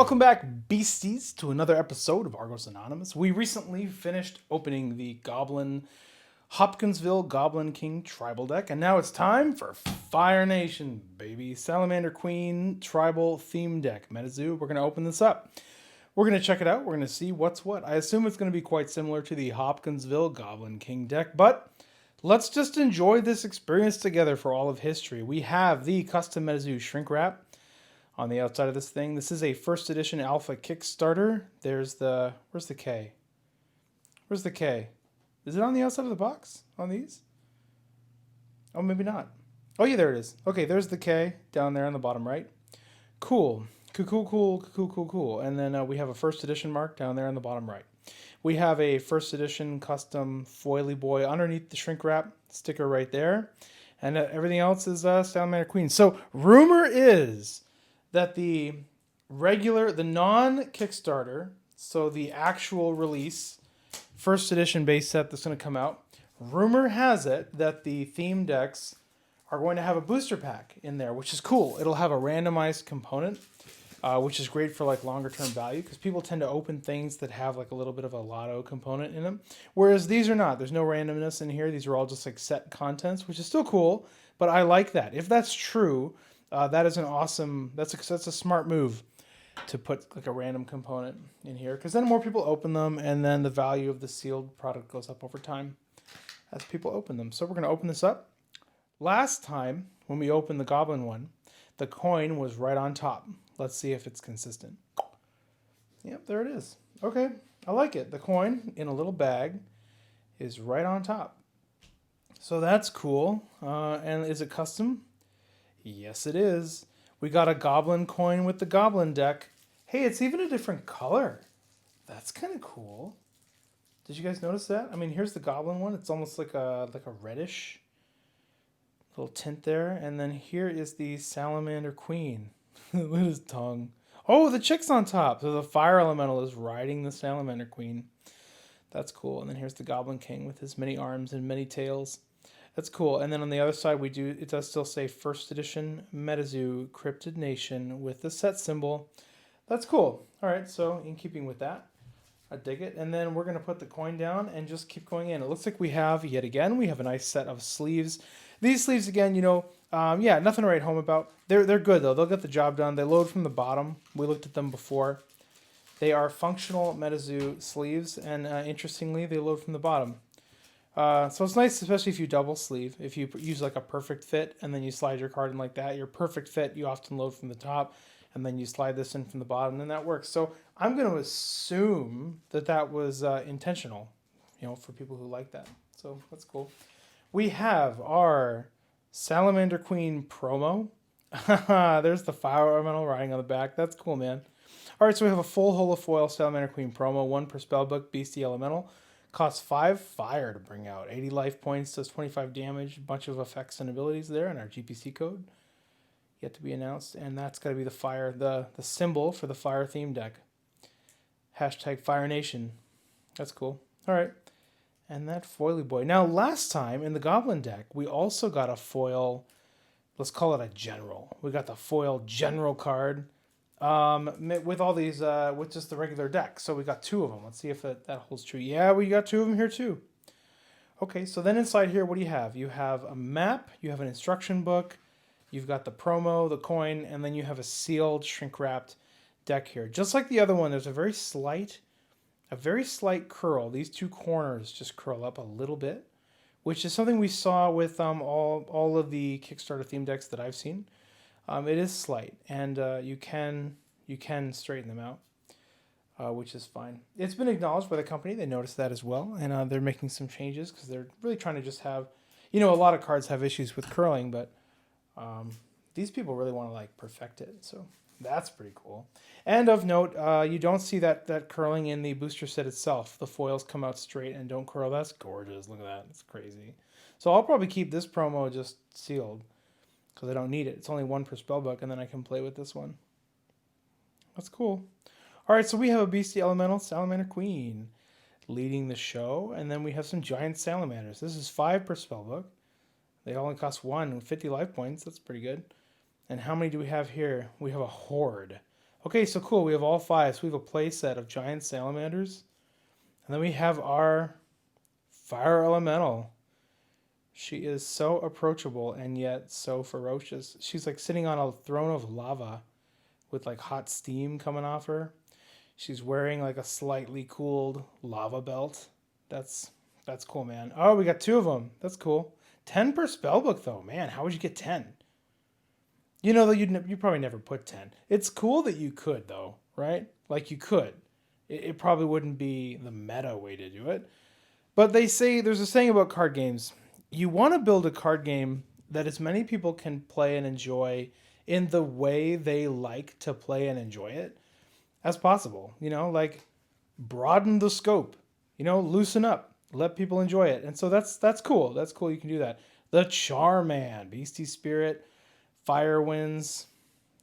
Welcome back, beasties, to another episode of Argos Anonymous. We recently finished opening the Hopkinsville Goblin King tribal deck, and now it's time for Fire Nation, baby. Salamander Queen tribal theme deck. MetaZoo, we're going to open this up. We're going to check it out. We're going to see what's what. I assume it's going to be quite similar to the Hopkinsville Goblin King deck, but let's just enjoy this experience together for all of history. We have the custom MetaZoo shrink wrap on the outside of this thing. This is a first edition alpha Kickstarter. Where's the K? Where's the K? Is it on the outside of the box on these? Oh, maybe not. Oh yeah, there it is. Okay, there's the K down there on the bottom right. Cool. Cool. And then we have a first edition mark down there on the bottom right. We have a first edition custom foily boy underneath the shrink wrap sticker right there. And everything else is Salamander Queen. So rumor is that the non-Kickstarter, so the actual release, first edition base set that's going to come out, rumor has it that the theme decks are going to have a booster pack in there, which is cool. It'll have a randomized component, which is great for like longer term value because people tend to open things that have like a little bit of a lotto component in them, whereas these are not. There's no randomness in here. These are all just like set contents, which is still cool, but I like that. If that's true, that is an awesome, that's a smart move to put like a random component in here, because then more people open them and then the value of the sealed product goes up over time as people open them. So we're going to open this up. Last time when we opened the Goblin one, the coin was right on top. Let's see if it's consistent. Yep, there it is. Okay, I like it. The coin in a little bag is right on top. So that's cool. And is it custom? Yes, it is. We got a goblin coin with the goblin deck. Hey, it's even a different color. That's kind of cool. Did you guys notice that? I mean, here's the goblin one. It's almost like a reddish little tint there. And then here is the salamander queen. Look at his tongue. Oh, the chick's on top. So the fire elemental is riding the salamander queen. That's cool. And then here's the goblin king with his many arms and many tails. That's cool. And then on the other side, it does still say first edition MetaZoo Cryptid Nation with the set symbol. That's cool. All right, so in keeping with that, I dig it. And then we're going to put the coin down and just keep going in. It looks like we have a nice set of sleeves. These sleeves, again, nothing to write home about. They're good, though. They'll get the job done. They load from the bottom. We looked at them before. They are functional MetaZoo sleeves, and interestingly, they load from the bottom. So it's nice, especially if you double sleeve. If you use like a perfect fit and then you slide your card in like that, your perfect fit, you often load from the top and then you slide this in from the bottom, and then that works. So I'm going to assume that was intentional, for people who like that. So that's cool. We have our Salamander Queen promo. There's the fire elemental riding on the back. That's cool, man. All right, so we have a full holofoil Salamander Queen promo, 1 per spellbook, beastie elemental. Costs 5 fire to bring out. 80 life points, does 25 damage. A bunch of effects and abilities there, and our GPC code yet to be announced. And that's got to be the fire, the symbol for the fire theme deck. Hashtag Fire Nation. That's cool. All right. And that foily boy. Now, last time in the Goblin deck, we also got a foil. Let's call it a general. We got the foil general card. With all these, with just the regular deck. So we got 2 of them. Let's see if that holds true. Yeah, we got 2 of them here too. Okay, so then inside here, what do you have? You have a map, you have an instruction book, you've got the promo, the coin, and then you have a sealed, shrink-wrapped deck here. Just like the other one, there's a very slight curl. These 2 corners just curl up a little bit, which is something we saw with all of the Kickstarter theme decks that I've seen. It is slight, and you can straighten them out, which is fine. It's been acknowledged by the company. They noticed that as well, and they're making some changes because they're really trying to just have, a lot of cards have issues with curling, but these people really want to like perfect it. So that's pretty cool. And of note, you don't see that curling in the booster set itself. The foils come out straight and don't curl. That's gorgeous. Look at that. It's crazy. So I'll probably keep this promo just sealed, because I don't need it. It's only 1 per spellbook, and then I can play with this one. That's cool. All right, so we have a beastie elemental, Salamander Queen, leading the show, and then we have some giant salamanders. This is 5 per spellbook. They only cost 1, 50 life points. That's pretty good. And how many do we have here? We have a horde. Okay, so cool. We have all 5. So we have a play set of giant salamanders. And then we have our fire elemental. She is so approachable and yet so ferocious. She's like sitting on a throne of lava with like hot steam coming off her. She's wearing like a slightly cooled lava belt. That's that's cool, man. Oh, we got 2 of them. That's cool. 10 per spellbook though, man. How would you get 10? You know, you probably never put 10. It's cool that you could though, right? Like you could. It probably wouldn't be the meta way to do it. But they say there's a saying about card games. You want to build a card game that as many people can play and enjoy in the way they like to play and enjoy it as possible. You know, like broaden the scope. You know, loosen up, let people enjoy it. And so that's cool. That's cool. You can do that. The Charman, Beastie Spirit, Fire Winds.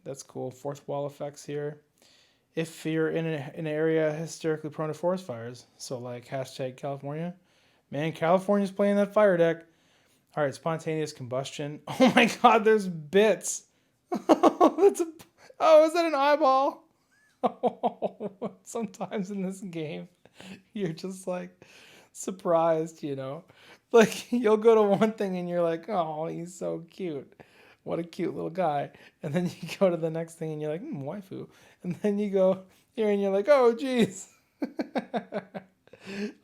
That's cool. Fourth wall effects here. If you're in an area hysterically prone to forest fires, so like hashtag California, man, California's playing that fire deck. All right, spontaneous combustion. Oh my God, there's bits. That's a, oh, is that an eyeball? Oh, sometimes in this game, you're just like surprised, you know? Like you'll go to one thing and you're like, oh, he's so cute. What a cute little guy. And then you go to the next thing and you're like, waifu. And then you go here and you're like, oh, geez.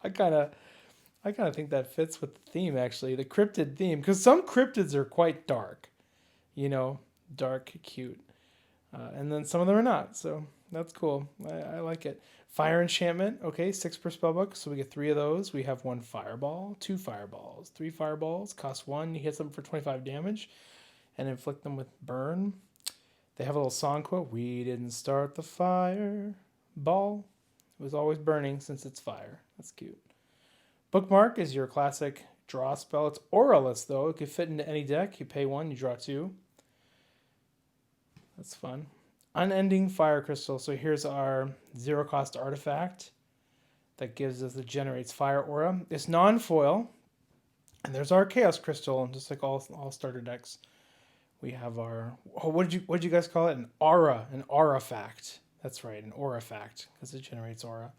I kind of think that fits with the theme, actually, the cryptid theme, because some cryptids are quite dark, you know, dark, cute. And then some of them are not. So that's cool. I like it. Fire enchantment. Okay, 6 per spellbook. So we get 3 of those. We have 1 fireball, 2 fireballs, 3 fireballs. Cost 1. You hit them for 25 damage and inflict them with burn. They have a little song quote. We didn't start the fire ball. It was always burning since it's fire. That's cute. Bookmark is your classic draw spell. It's auraless though. It could fit into any deck. You pay 1, you draw 2. That's fun. Unending Fire Crystal. So here's our 0 cost artifact that gives us, that generates fire aura. It's non-foil. And there's our Chaos Crystal, just like all starter decks. We have our, oh, what did you guys call it? An aurafact. That's right, an aurafact, because it generates aura.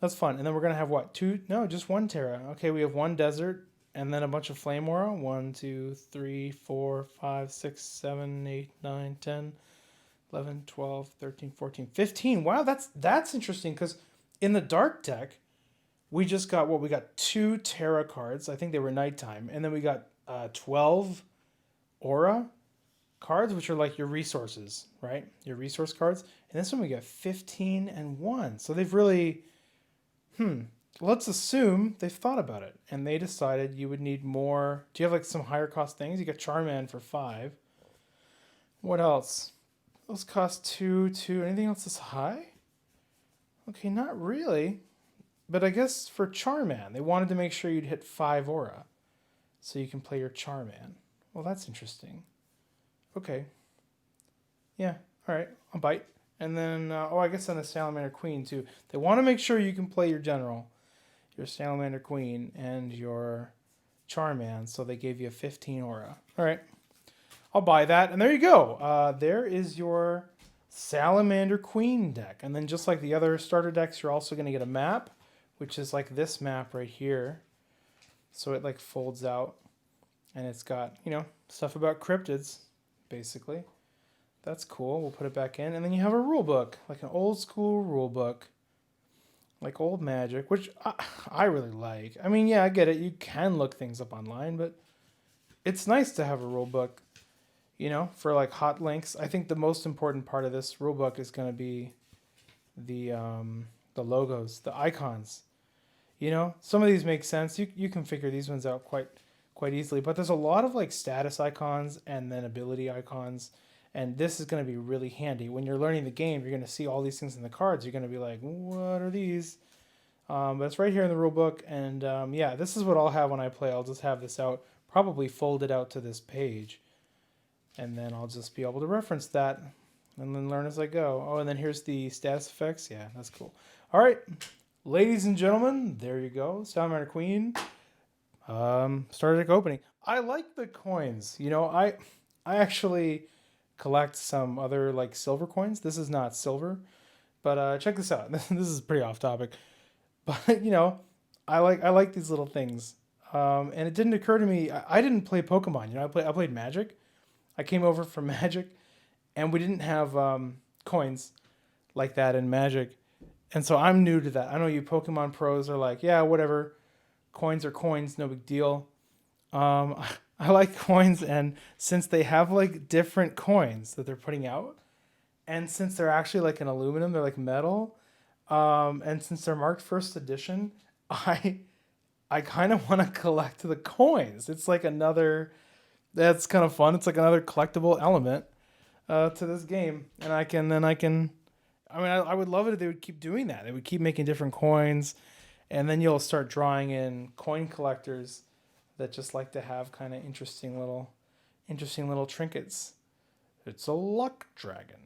That's fun. And then we're gonna have what? 2? No, just 1 Terra. Okay, we have 1 desert and then a bunch of flame aura. 1, 2, 3, 4, 5, 6, 7, 8, 9, 10, 11, 12, 13, 14, 15. Wow, that's interesting, because in the dark deck, we just got what? We got 2 Terra cards. I think they were nighttime. And then we got 12 aura cards, which are like your resources, right? Your resource cards. And this one we got 15 and 1. So they've really, let's assume they've thought about it and they decided you would need more. Do you have like some higher cost things? You got Charman for 5. What else? Those cost 2, 2. Anything else that's high? Okay, not really. But I guess for Charman, they wanted to make sure you'd hit 5 aura so you can play your Charman. Well, that's interesting. Okay. Yeah, all right, I'll bite. And then, I guess on the Salamander Queen, too. They want to make sure you can play your General, your Salamander Queen, and your Charman, so they gave you a 15 aura. All right, I'll buy that. And there you go. There is your Salamander Queen deck. And then just like the other starter decks, you're also going to get a map, which is like this map right here. So it like folds out. And it's got, you know, stuff about cryptids, basically. That's cool. We'll put it back in. And then you have a rule book, like an old school rule book, like old Magic, which I really like. I mean, yeah, I get it. You can look things up online, but it's nice to have a rule book, you know, for like hot links. I think the most important part of this rule book is going to be the logos, the icons. You know, some of these make sense. You can figure these ones out quite easily, but there's a lot of like status icons and then ability icons, and this is going to be really handy when you're learning the game. You're going to see all these things in the cards. You're going to be like, what are these? But it's right here in the rule book, and yeah, this is what I'll have when I play. I'll just have this out, probably folded out to this page, and then I'll just be able to reference that and then learn as I go. Oh, and then here's the status effects. Yeah, that's cool. All right, ladies and gentlemen, there you go. Salamander Queen. Starter deck opening. I like the coins. You know, I actually collect some other like silver coins. This is not silver, but check this out. This is pretty off topic, but you know, I like these little things. And it didn't occur to me. I didn't play Pokemon. You know, I played Magic. I came over from Magic, and we didn't have coins like that in Magic, and so I'm new to that. I know you Pokemon pros are like, yeah, whatever, coins are coins, no big deal. Um, I like coins, and since they have like different coins that they're putting out, and since they're actually like an aluminum, they're like metal, and since they're marked first edition, I I kind of want to collect the coins. It's like another that's kind of fun. It's like another collectible element to this game, and I can. I mean, I would love it if they would keep doing that. They would keep making different coins, and then you'll start drawing in coin collectors that just like to have kind of interesting little trinkets. It's a luck dragon.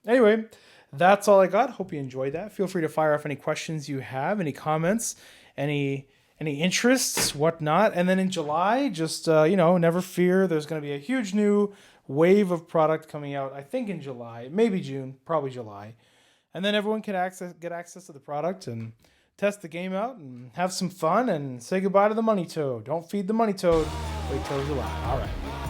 Anyway, that's all I got. Hope you enjoyed that. Feel free to fire off any questions you have, any comments, any interests, whatnot. And then in July, just never fear. There's going to be a huge new wave of product coming out. I think in July, maybe June, probably July. And then everyone can get access to the product and test the game out and have some fun and say goodbye to the money toad. Don't feed the money toad. Wait till July. All right.